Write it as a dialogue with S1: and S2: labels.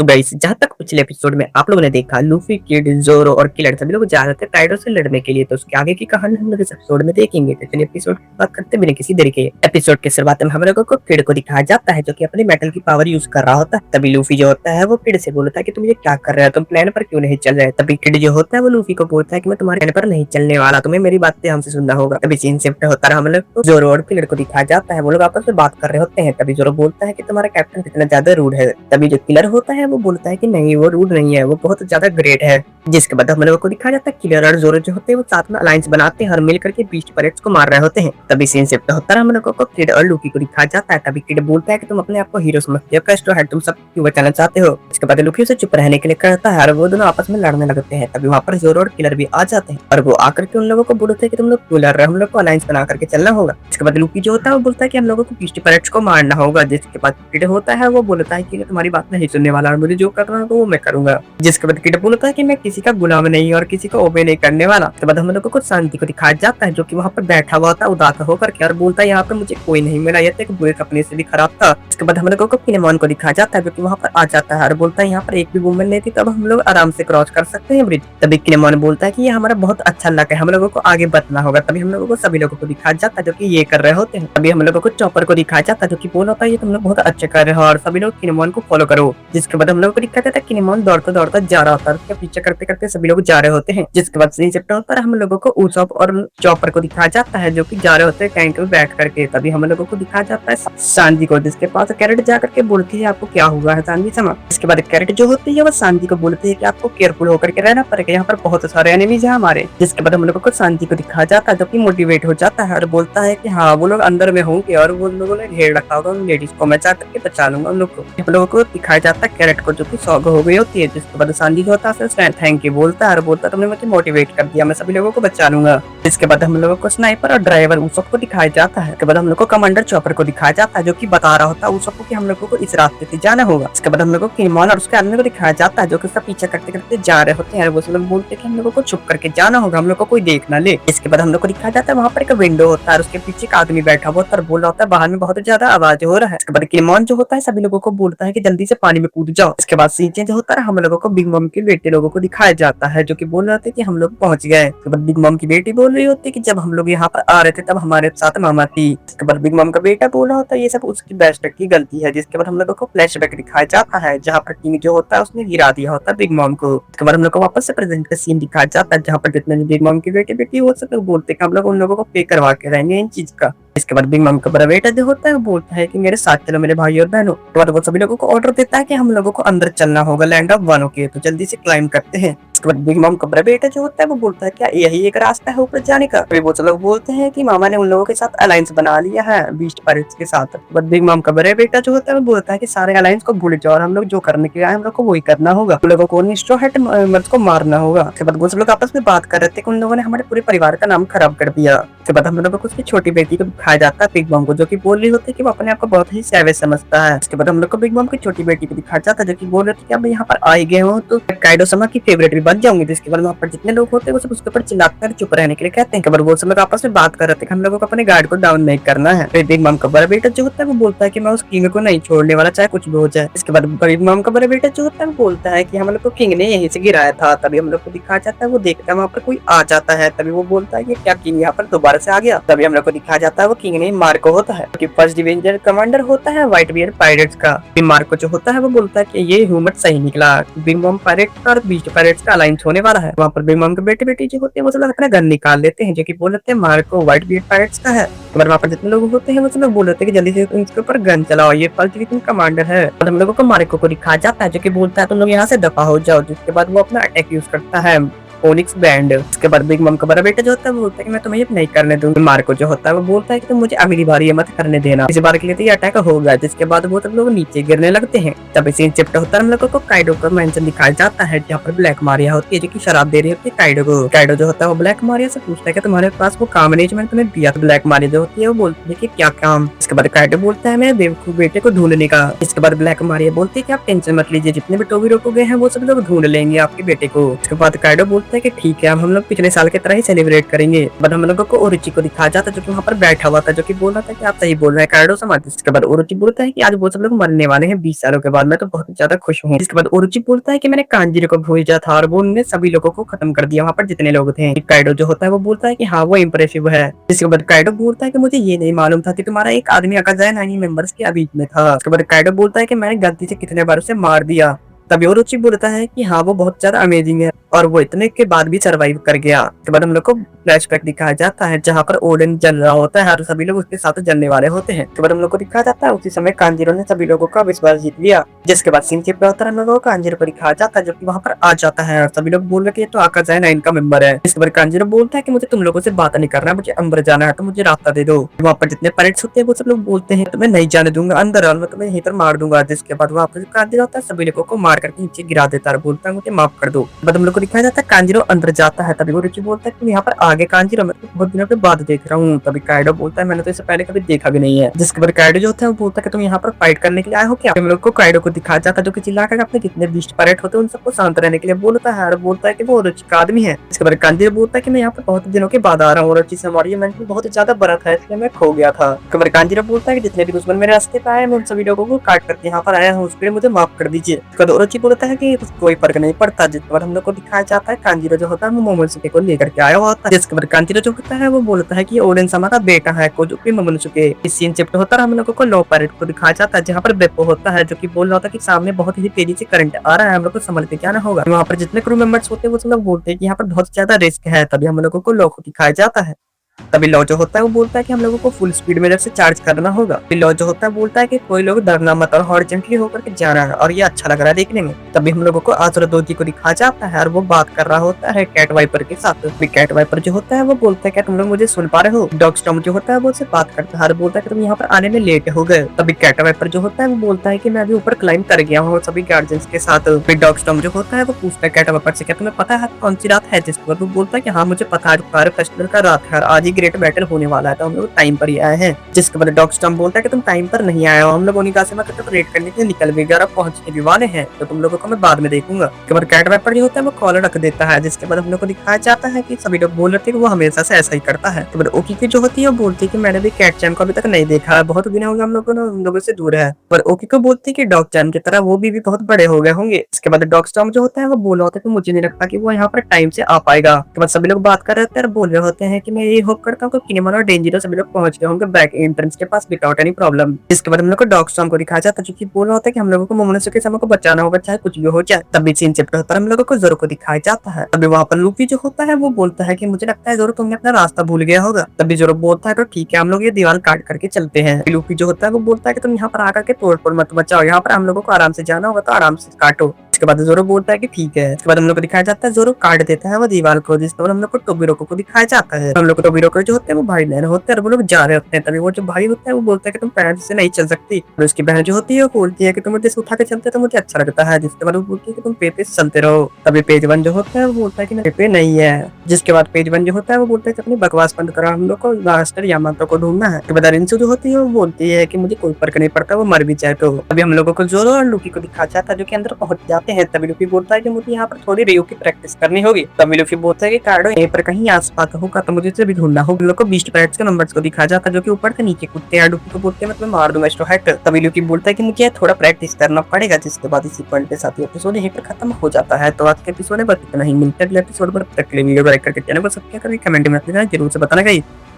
S1: तो गाइस जहाँ तक पिछले एपिसोड में आप लोगों ने देखा लूफी, किड, जोरो और किलर सभी लोग जा रहे थे काइडो से लड़ने के लिए। तो उसके आगे की कहानी हम लोग इस एपिसोड में देखेंगे। तो चलिए एपिसोड की बात करते बिना किसी देरी के। एपिसोड के शुरुआत में हम लोगों को किड को दिखाया जाता है जो कि अपनी मेटल की पावर यूज कर रहा होता है। तभी लूफी जो होता है वो किड से बोलता है कि तुम ये क्या कर रहे हो, तुम प्लान पर क्यों नहीं चल रहे। तभी किड जो होता है वो लूफी को बोलता है कि मैं तुम्हारे प्लान पर नहीं चलने वाला, तुम्हें मेरी बातें हमसे सुनना होगा। तभी सीन शिफ्ट होता है, हम लोग को जोरो और किलर को दिखाया जाता है। वो लोग आपस में बात कर रहे होते हैं। तभी जोरो बोलता है कि तुम्हारा कैप्टन कितना ज्यादा रूड है। तभी जो किलर होता है वो बोलता है कि नहीं वो रूड नहीं है, वो बहुत ज्यादा ग्रेट है। जिसके बाद हम लोगों को दिखाया जाता है किलर और जोरो जो होते हैं वो साथ में अलायंस बनाते हैं और मिल करके बीस्ट परेड्स को मार रहे होते हैं। तभी सीन शिफ्ट होता है, हम लोगों को किड और लूकी को दिखाया जाता है। तभी किड बोलता है कि तुम अपने आप को हीरो समझते हो, कैस्ट्रो हेड तुम सब क्यों बचाना चाहते हो। इसके बाद लूकी उसे चुप रहने के लिए कहता है और वो दोनों आपस में लड़ने लगते हैं। तभी वहाँ पर जोरो और किलर भी आ जाते हैं और वो आकर के उन लोगों को बोलते हैं कि तुम लोग क्यों लड़ रहे हो, हम लोग को अलायंस बना करके चलना होगा। इसके बाद लूकी जो होता है वो बोलता है कि हम लोगों को बीस्ट परेड्स को मारना होगा। जिसके बाद किड होता है वो बोलता है कि तुम्हारी बात नहीं सुनने वाला और मुझे जो करना है वो मैं करूंगा। जिसके बाद किड बोलता है कि मैं किसी का गुलाम नहीं और किसी को ओबे नहीं करने वाला। उसके बाद हम लोगों को शांति को दिखाया जाता है जो कि वहाँ पर बैठा हुआ था उदास होकर के और बोलता है यहाँ पर मुझे कोई नहीं मिला, ये तो एक बुरे सपने से भी खराब था। उसके बाद हम लोगों को किनेमॉन को दिखाया जाता है जो कि वहाँ पर आ जाता है और बोलता है यहाँ पर एक भी वुमन नहीं थी, तब हम लोग आराम से क्रॉस कर सकते हैं ब्रिज। तभी किनेमॉन बोलता है कि ये हमारा बहुत अच्छा लक है, हम लोगों को आगे बढ़ना होगा। तभी हम लोगों को सभी लोगों को दिखाया जाता है जो कि ये कर रहे होते हैं। तभी हम लोगों को चॉपर को दिखाया जाता है जो कि बोल होता है ये तुम लोग बहुत अच्छे कर रहे हो और सभी लोग किनेमॉन को फॉलो करो। जिसके बाद हम लोगों को दिखाया जाता है किनेमॉन दौड़ता दौड़ता जा रहा होता है, उसके पीछे करते करते सभी लोग जा रहे होते हैं। जिसके बाद सीन चैप्टर पर हम लोगों को उसॉप और चॉपर को दिखाया जाता है जो कि जा रहे होते हैं टैंक में बैठ करके। तभी हम लोगों को दिखाया जाता है शांति को, जिसके पास कैरेट जा करके बोलती है आपको क्या हुआ है शांति समा। इसके बाद कैरेट जो होती है वो शांति को बोलती है कि आपको केयरफुल होकर के रहना पड़ेगा, यहाँ पर बहुत सारे एनिमीज हैं हमारे। जिसके बाद हम लोगों को शांति को दिखाया जाता है जो कि मोटिवेट हो जाता है और बोलता है कि हाँ वो लोग अंदर में होंगे और वो लोगों ने घेर रखा होगा उन लेडीज को, मैं जा करके बचा लूंगा उन लोग को। हम लोगों को दिखाया जाता है कैरेट को जो कि सौग हो गई होती है। जिसके बाद शांति जो होता है थैंक यू बोलता है और बोलता है तुमने मुझे मोटिवेट कर दिया, मैं सभी लोगों को बचा लूंगा। इसके बाद हम लोगों को स्नाइपर और ड्राइवर उन सबको दिखाया जाता है। इसके बाद हम लोग को कमांडर चॉपर को दिखाया जाता है जो कि बता रहा होता है उन सबको कि हम लोगों को इस रास्ते से जाना होगा। इसके बाद हम लोग को किनेमॉन और उसके आदमी को दिखाया जाता है जो कि उसका पीछा करते करते जा रहे होते हैं। वो सब लोग बोलते हैं कि हम लोगों को छुप करके जाना होगा, हम लोग को कोई देख ना ले। इसके बाद हम लोग को दिखाया जाता है वहाँ पर एक विंडो होता है और उसके पीछे एक आदमी बैठा हुआ और बोल रहा होता है बाहर में बहुत ज्यादा आवाज हो रहा है। इसके बाद किनेमॉन जो होता है सभी लोगों को बोलता है कि जल्दी से पानी में कूद जाओ। इसके बाद सीन जो होता है हम लोगों को बिग मम के बेटे लोगों को दिखाया जाता है जो कि बोल रहे थे कि हम लोग पहुंच गए। इसके बाद बिग मम की बेटी बोल रही होती है कि जब हम लोग यहाँ पर आ रहे थे तब हमारे साथ मामा थी। इसके बाद बिग मम का बेटा बोल रहा होता है ये सब उसकी बेस्ट की गलती है। जिसके बाद हम लोगों को फ्लैशबैक दिखाया जाता है जहाँ पर किंग जो होता है उसने गिरा दिया होता है बिग मम को। इसके बाद हम लोग को वापस से प्रेजेंट का सीन दिखाया जाता है जहाँ पर जितने भी बिग मम की बेटी वो सब लोग बोलते हैं हम लोग उन लोगों को पे करवा के रहेंगे इन चीज का। इसके बाद बिग मम का बड़ा बेटा जो होता है वो बोलता है कि मेरे साथ चलो मेरे भाई और बहनों। तो बाद वो सभी लोगों को ऑर्डर देता है कि हम लोगों को अंदर चलना होगा लैंड ऑफ वानो के, तो जल्दी से क्लाइम करते हैं। इसके बाद बिग मम का बड़ा बेटा जो होता है वो बोलता है क्या यही एक रास्ता है ऊपर जाने का। फिर वो सब लोग बोलते हैं कि मामा ने उन लोगों के साथ अलायंस बना लिया है बीस्ट पायरेट्स के साथ। बट बिग मम का बड़ा बेटा जो होता है वो बोलता है कि सारे अलायंस को भूल जाओ और हम लोग जो करने के आए हम लोग को वही करना होगा, हम लोगों को स्ट्रॉ हैट मर्द को मारना होगा। उसके बाद वो सब लोग आपस में बात कर रहे थे कि उन लोगों ने हमारे पूरे परिवार का नाम खराब कर दिया। उसके बाद हम लोगों को उसकी छोटी बेटी को दिखाया जाता है बिग मम को जो कि बोल रही होती है कि वो अपने आप को बहुत ही सैवेज समझता है। उसके बाद हम लोग को बिग मम की छोटी बेटी को दिखाया जाता है जो कि बोल रही थी कि अब यहाँ पर आए गए हो तो काइडो समा की फेवरेट भी बन जाऊंगी। जिसके बाद वहाँ पर जितने लोग होते हैं वो सब उसके ऊपर चिल्लाकर चुप रहने के लिए कहते हैं। वो सब लोग आपस में बात कर रहे थे कि हम लोगों को अपने गार्ड को डाउन नहीं करना है। फिर बिग मम का बड़ा बेटा जो होता है वो बोलता है कि मैं उस किंग को नहीं छोड़ने वाला चाहे कुछ भी हो जाए। इसके बाद बिग मम का बड़ा बेटा जो होता है वो बोलता है कि हम लोग को किंग ने यहीं से गिराया था। तभी हम लोग को दिखाया जाता है वो देखता है वहाँ पर कोई आ जाता है। तभी वो बोलता है कि क्या किंग यहाँ पर दोबारा से आ गया। तभी हम लोग को दिखाया जाता है वो किंग ने मार्को होता है कि फर्स्ट डिवीजन कमांडर होता है व्हाइट बियर पायरेट्स का। मार्को जो होता है वो बोलता है कि ये ह्यूमन सही निकला, बिग मम पायरेट और बीस्ट पायरेट्स का अलायंस होने वाला है। वहाँ पर बिग मम के बेटे बेटी जो होते हैं वो सब अपना गन निकाल लेते हैं जो कि बोल रहे हैं मार्को व्हाइट बियर पायरेट्स का है। वहाँ पर जितने लोग होते हैं वो सब लोग बोल रहे थे कि जल्दी से इसके ऊपर गन चलाओ, ये फर्स्ट डिवीजन कमांडर है। और हम लोगों को मार्को को दिखाया जाता है जो कि बोलता है तुम लोग यहाँ से दफा हो जाओ। जिसके बाद वो अपना अटैक यूज करता है ओनिक्स बैंड। उसके बाद बिग मम का बड़ा बेटा जो होता है वो बोलता है कि मैं तुम्हें ये नहीं करने दूंगा। मार्को जो होता है वो बोलता है कि तुम मुझे अगली बार ये मत करने देना, इस बार के लिए तो ये अटैक होगा। जिसके बाद वो सब लोग नीचे गिरने लगते हैं। तब सीन शिफ्ट होता है हम लोगों को काइडो का मेंशन दिखाया जाता है जहाँ पर ब्लैक मारिया होती है जो कि शराब दे रही होती है काइडो को। काइडो जो होता है वो ब्लैक मारिया से पूछता है कि तुम्हारे पास वो काम नहीं जो मैंने तुम्हें दिया। तो ब्लैक मारिया जो होती है वो बोलती है कि क्या काम। इसके बाद काइडो बोलता है मेरे बेवकूफ बेटे को ढूंढने का। इसके बाद ब्लैक मारिया बोलती है कि आप टेंशन मत लीजिए, जितने भी टोबी रोको गए हैं वो सब लोग ढूंढ लेंगे आपके बेटे को। इसके बाद काइडो बोलता बोलता है कि ठीक है, अब हम लोग पिछले साल की तरह ही सेलिब्रेट करेंगे। बट हम लोगों को ओरोची को दिखाया जाता है जो कि वहाँ पर बैठा हुआ था, जो कि बोल रहा था कि आप सही बोल रहे हैं काइडो समाज। इसके बाद ओरोची बोलता है कि आज वो सब लोग मरने वाले हैं 20 सालों के बाद, मैं तो बहुत ज्यादा खुश हूँ। इसके बाद ओरोची बोलता है कि मैंने कांजीरो को भेजा था और वो उन्होंने सभी लोगों को खत्म कर दिया वहाँ पर जितने लोग थे। काइडो जो होता है वो बोलता है कि हाँ वो इम्प्रेसिव है। इसके बाद काइडो बोलता है कि मुझे ये नहीं मालूम था कि तुम्हारा एक आदमी अकाज़ाय 9 मेंबर्स के बीच में था। उसके बाद काइडो बोलता है कि मैंने गलती से कितने बार उसे मार दिया। तभी ओरोची बोलता है कि हाँ वो बहुत ज्यादा अमेजिंग है और वो इतने के बाद भी सरवाइव कर गया। उसके बाद हम लोग को फ्लैशबैक दिखाया जाता है जहाँ पर ओडेन जल रहा होता है और सभी लोग उसके साथ जलने वाले होते हैं। उसके बाद हम लोग को दिखाया जाता है उसी समय कांजीरो ने सभी लोगों का विश्वास जीत लिया। जिसके बाद सीन चिप होता है हम लोगों को कांजीरो को दिखाया जाता है जो कि वहाँ पर आ जाता है और सभी लोग बोल रहे कि ये तो आकाज़ाय 9 का मेंबर है। इसके बाद कांजीरो बोलता है कि मुझे तुम लोगों से बात नहीं करना, मुझे अंदर जाना है तो मुझे रास्ता दे दो। वहाँ पर जितने पैरेट्स होते हैं वो सब लोग बोलते हैं तुम्हें नहीं जाने दूंगा, अंदर आओ, मैं तुम्हें यहीं पर मार दूंगा। जिसके बाद वहाँ पर कांजीरो होता है सभी लोगों को मार करके नीचे गिरा देता है, बोलता है मुझे माफ कर दो। बाद हम लोग को दिखाया जाता है कांजीरो अंदर जाता है। तभी ओरोची बोलता है कि यहाँ पर आगे कांजीरो मैं तो बहुत दिनों के बाद देख रहा हूँ। तभी काइडो बोलता है मैंने तो इसे पहले कभी देखा भी नहीं है। जिसके बाद काइडो जो होता है वो बोलता है कि तुम यहाँ पर फाइट करने के लिए आए हो क्या। हम लोग को काइडो को दिखाया जाता है जो कि चिल्ला कर अपने जितने बीस्ट पैरेट होते हैं उन सबको शांत रहने के लिए बोलता है और बोलता है कि वो ओरोची का आदमी है। इसके बाद कांजीरो बोलता है कि मैं यहाँ पर बहुत दिनों के बाद आ रहा हूँ, ओरोची से हमारी मेंटल बहुत ज्यादा बड़ा था इसलिए मैं खो गया था। इसके बाद कांजीरो बोलता है कि जितने भी दुश्मन मेरे रास्ते पे आए मैं उन सभी लोगों को काट करके यहाँ पर आया हूँ, उसके लिए मुझे माफ कर दीजिए। इसके बाद ओरोची बोलता है कि कोई फर्क नहीं पड़ता। जिसके बाद हम लोग को दिखाया जाता है कांजीरो जो होता है वो मोमोनोसुके को लेकर के आया हुआ होता है। जिसके बाद कांजीरो जो होता है वो बोलता है कि ओडेन sama का बेटा है कोजुकी मोमोनोसुके। इस सीन चैप्टर होता है हम लोगों को लो पैरेट को दिखाया जाता है जहाँ पर बेप्पो होता है जो कि बोल रहा होता है कि सामने बहुत ही तेजी से करंट आ रहा है, हम लोग को संभल के जाना होगा। वहाँ पर जितने क्रू मेंबर्स होते हैं वो सब लोग बोलते हैं कि यहाँ पर बहुत ज्यादा रिस्क है। तभी हम लोगों को लो को दिखाया जाता है। तभी लॉ जो होता है वो बोलता है कि हम लोगों को फुल स्पीड में से चार्ज करना होगा। फिर लॉ जो होता है बोलता है कि कोई लोग डरना मत और हॉरिजॉन्टली होकर के जा रहा है और ये अच्छा लग रहा है देखने में। तभी हम लोगों को आसुरा दोजी को दिखाया जाता है और वो बात कर रहा होता है कैट वाइपर के साथ। फिर कैट वाइपर जो होता है वो बोलता है क्या तुम लोग मुझे सुन पा रहे हो। डॉग स्टॉर्म जो होता है वो उससे बात करता है और बोलता है कि तुम यहाँ पर आने में लेट हो गए। तभी कैट वाइपर जो होता है वो बोलता है कि मैं अभी ऊपर क्लाइंब कर गया हूँ सभी गार्जियंस के साथ। फिर डॉग स्टॉर्म जो होता है वो पूछता है कैट वाइपर से क्या तुम्हें पता है कौन सी रात है। जिस पर वो बोलता है कि हाँ मुझे पता है फायर फेस्टिवल का रात है और आज ही ग्रेट बैटल होने वाला है तो हम लोग टाइम पर ही आए हैं। जिसके बाद डॉग स्टॉर्म बोलता है कि तुम टाइम पर नहीं आए हो, हम लोग ओनिगाशिमा को रेड करने के लिए निकल भी गए और पहुंचने भी वाले हैं तो तुम लोगों को मैं बाद में देखूंगा। उसके बाद कैट वाइपर जो होता है वो कॉलर रख देता है। जिसके बाद हम लोग को दिखाया जाता है कि सभी लोग बोल रहे थे कि वो हमेशा से ऐसा ही करता है। तो ओकी जो होती है वो बोलती है कि मैंने भी कैट चैन को अभी तक नहीं देखा है, बहुत दिन हो गए हम लोगों से दूर है। पर ओकी को बोलती है कि डॉग चैन की तरह वो भी बहुत बड़े हो गए होंगे। इसके बाद डॉग स्टॉर्म जो होता है वो बोल रहा होता है कि मुझे नहीं लगता कि वो यहाँ पर टाइम से आ पाएगा। उसके बाद सभी लोग बात कर रहे थे और बोल रहे होते हैं कि मैं ये होप करता हूँ कि किनेमन और डेंजरो सभी लोग पहुंच गए होंगे बैक एंट्रेंस के पास विदाउट एनी प्रॉब्लम। इसके बाद हम लोग को डॉग स्टॉर्म को दिखाया जाता है जो कि बोल रहा होता है कि हम लोगों को मोमोनोसुके sama को बचाना होगा चाहे कुछ भी हो जाए। तभी सीन चैप्टर होता है हम लोगों को जोरो को दिखाया जाता है। तभी वहाँ पर लूफी जो होता है वो बोलता है कि मुझे लगता है जोरो तुमने अपना रास्ता भूल गया होगा। तभी जोरो बोलता है तो ठीक है हम लोग ये दीवार काट करके चलते हैं। लूफी जो होता है वो बोलता है कि तुम यहाँ पर आकर के तोड़ फोड़ मत मचाओ, यहाँ पर हम लोगों को आराम से जाना होगा तो आराम से काटो। इसके बाद जोरो बोलता है कि ठीक है। इसके बाद हम लोग को दिखाया जाता है जोरो काट देता है वो दीवार को। जिसके बाद हम लोग को टोबिरोको को दिखाया जाता है। हम लोग को टोबिरोको जो होते हैं वो भाई बहन होते हैं और वो लोग जा रहे होते हैं। तभी वो जो भाई होता है वो बोलता है कि तुम पैर से नहीं चल सकती और उसकी बहन जो होती है वो बोलती है कि तुम मुझे उठा के चलते तो मुझे अच्छा लगता है। जिसके बाद वो बोलती है कि तुम पेपे से चलते रहो। तभी पेज वन जो होता है वो बोलता है कि पेपे नहीं है। जिसके बाद पेज वन जो होता है वो बोलता है कि अपनी बकवास बंद करो, हम लोग को मास्टर यामातो को ढूंढना है। उसके बाद रिंसु जो होती है वो बोलती है कि मुझे कोई फर्क नहीं पड़ता वो मर भी जाए तो। अभी हम लोगों को जोरो और लूफी को दिखाया जाता है जो कि अंदर पहुंच जाते हैं। तभी लूफी बोलता है कि मुझे यहाँ पर थोड़ी रियो की प्रैक्टिस करनी होगी। तभी लूफी बोलता है कि कार्डो यहीं पर कहीं आसपास होगा तो मुझे इसे भी ढूंढना होगा। हम लोग को बीस्ट पैरेट्स के नंबर्स को दिखाया जाता है जो कि ऊपर से नीचे कूदते हैं। लूफी को बोलते हैं मैं तुम्हें मार दूंगा स्ट्रॉ हैट। तभी लूफी बोलता है कि मुझे थोड़ा प्रैक्टिस करना पड़ेगा। जिसके बाद इसी पॉइंट के साथ एपिसोड यहीं पर खत्म हो जाता है। तो आज के एपिसोड में बस इतना ही, मिलते हैं अगले एपिसोड पर। तक के लिए वीडियो लाइक करके चैनल को सब्सक्राइब करके कमेंट में जरूर से बताना।